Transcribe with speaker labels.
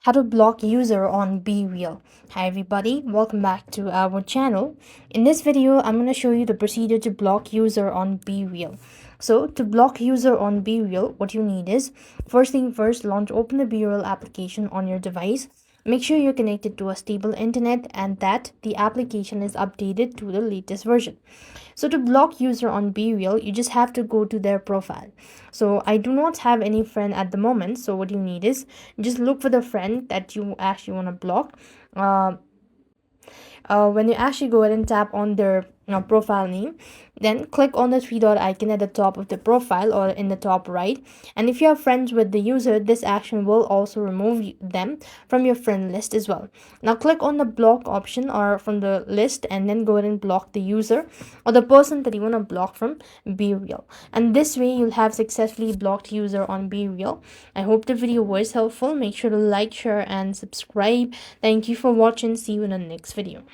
Speaker 1: How to block user on BeReal. Hi everybody, welcome back to our channel. In this video, I'm going to show you the procedure to block user on BeReal. So to block user on BeReal, what you need is, first thing first, open the BeReal application on your device. Make sure you're connected to a stable internet and that the application is updated to the latest version. So to block user on BeReal, you just have to go to their profile. So I do not have any friend at the moment. So what you need is just look for the friend that you actually want to block. When you actually go ahead and tap on their profile name, then click on the three dot icon at the top of the profile or in the top right, and if you are friends with the user, this action will also remove them from your friend list as well. Now click on the block option or from the list and then go ahead and block the user or the person that you want to block from BeReal, and this way you'll have successfully blocked user on BeReal. I hope the video was helpful. Make sure to like, share and subscribe. Thank you for watching. See you in the next video.